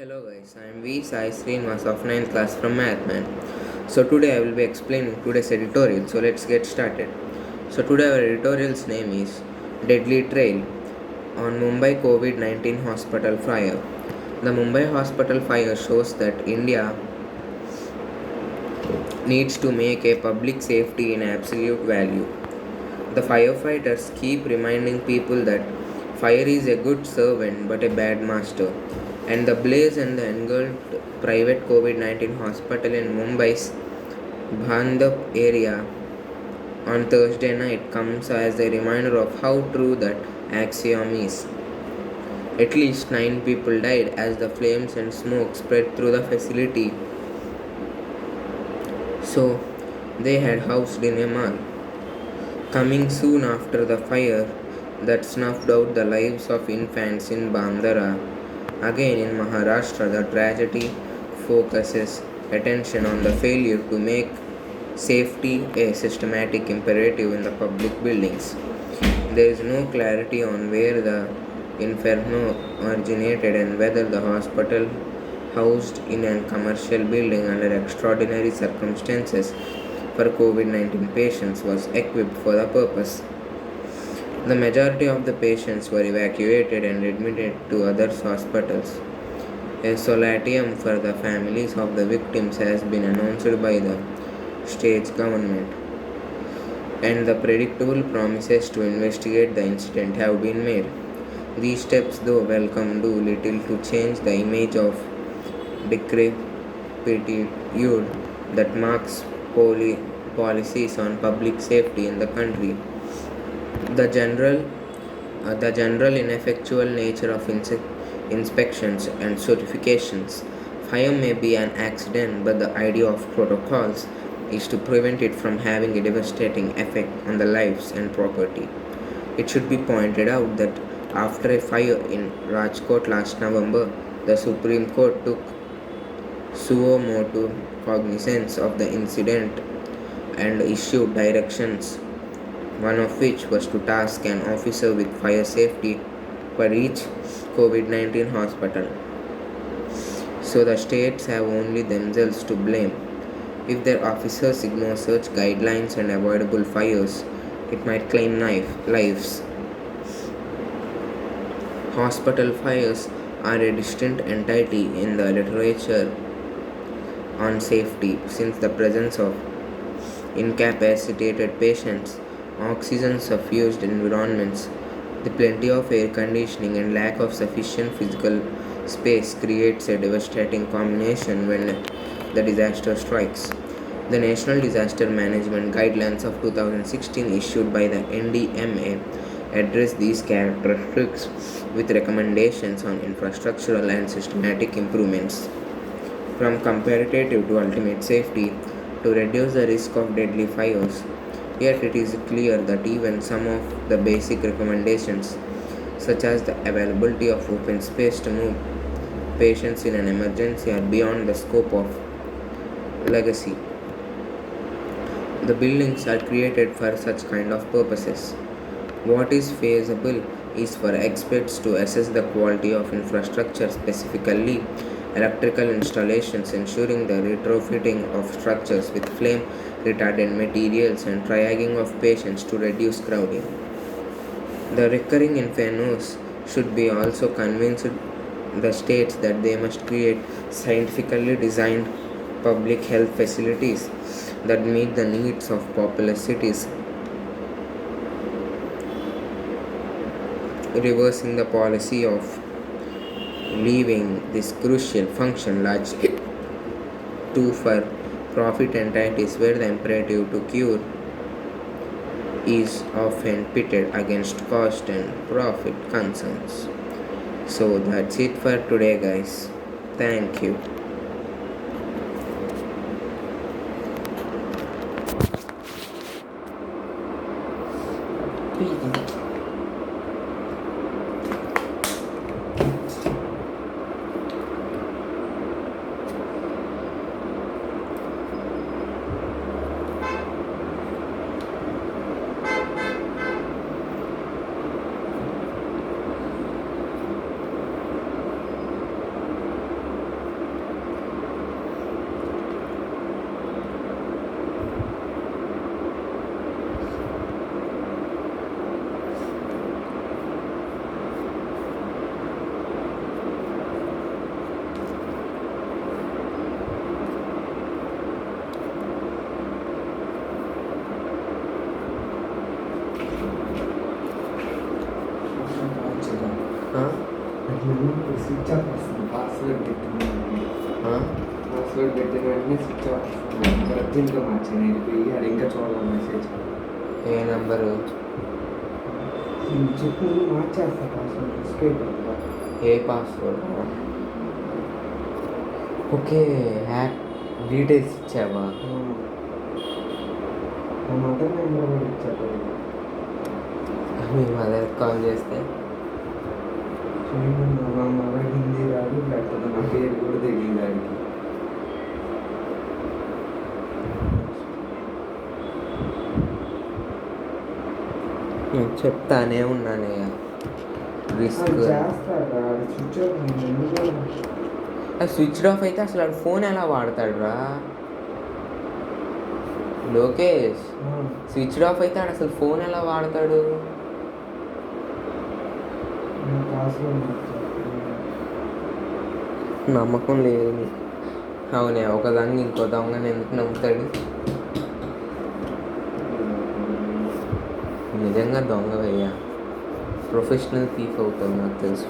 Hello guys, I am V. Sai Srinivas of 9th class from Mathman. So today I will be explaining today's editorial. So let's get started. So today our editorial's name is Deadly Trail on Mumbai COVID-19 Hospital Fire. The Mumbai Hospital Fire shows that India needs to make a public safety an absolute value. The firefighters keep reminding people that fire is a good servant but a bad master. And the blaze and the engulfed private COVID 19 hospital in Mumbai's Bhandap area on Thursday night comes as a reminder of how true that axiom is. At least 9 people died as the flames and smoke spread through the facility, so they had housed in a mall. Coming soon after the fire that snuffed out the lives of infants in Bandara, again in Maharashtra, the tragedy focuses attention on the failure to make safety a systematic imperative in the public buildings. There is no clarity on where the inferno originated and whether the hospital, housed in a commercial building under extraordinary circumstances for COVID 19 patients, was equipped for the purpose. The majority of the patients were evacuated and admitted to other hospitals. A solatium for the families of the victims has been announced by the state government, and the predictable promises to investigate the incident have been made. These steps, though welcome, do little to change the image of decrepitude that marks policies on public safety in the country. The general, the general ineffectual nature of inspections and certifications. Fire may be an accident, but the idea of protocols is to prevent it from having a devastating effect on the lives and property. It should be pointed out that after a fire in Rajkot last November, the Supreme Court took suo motu cognizance of the incident and issued directions, one of which was to task an officer with fire safety for each COVID 19 hospital. So the states have only themselves to blame. If their officers ignore such guidelines and avoidable fires, it might claim lives. Hospital fires are a distinct entity in the literature on safety since the presence of incapacitated patients, oxygen suffused environments, the plenty of air conditioning, and lack of sufficient physical space creates a devastating combination when the disaster strikes. The National Disaster Management Guidelines of 2016, issued by the NDMA, address these characteristics with recommendations on infrastructural and systematic improvements, from comparative to ultimate safety, to reduce the risk of deadly fires. Yet it is clear that even some of the basic recommendations, such as the availability of open space to move patients in an emergency, are beyond the scope of legacy. The buildings are created for such kind of purposes. What is feasible is for experts to assess the quality of infrastructure, specifically electrical installations, ensuring the retrofitting of structures with flame retardant materials and triaging of patients to reduce crowding. The recurring infernos should be also convinced the states that they must create scientifically designed public health facilities that meet the needs of populous cities, reversing the policy of leaving this crucial function largely to for profit entities where the imperative to cure is often pitted against cost and profit concerns. So that's it for today, guys. Thank you. Password పెట్టిన ఆ? Password పెట్టిన వెంటనే switch off అర్జెంట్గా మార్చాను వెళ్ళిపోయి అది ఇంకా చూడాలి మెసేజ్ ఏ నెంబరు? చెప్పు మార్చేస్తా పాస్వర్డ్ ఎస్కేప్ అవుతా ఏ పాస్వర్డ్? ఓకే, హ్యాక్ డీటెయిల్స్ ఇచ్చావా? మా మదర్ నెంబర్ కూడా ఇచ్చారు మీ మదర్ కాల్ చేస్తే మా మదర్ హిందీ రాదు లేకపోతే నా పేరు కూడా తెలియదు దానికి చెప్తానే ఉన్నానే రిస్క్. చేస్తారా స్విచ్ ఆఫ్ స్విచ్ ఆఫ్ అయితే అసలు ఆడు ఫోన్ ఎలా వాడతాడు రా లోకేష్? స్విచ్ ఆఫ్ అయితే ఆడు అసలు ఫోన్ ఎలా వాడతాడు? నమ్మకం లేదు నీకు. అవునే, ఒకదాన్ని ఇంకో దొంగని ఎందుకు నమ్ముతాడు? నిజంగా దొంగ అయ్యా, ప్రొఫెషనల్ థీఫ్ అవుతావు నాకు తెలుసు.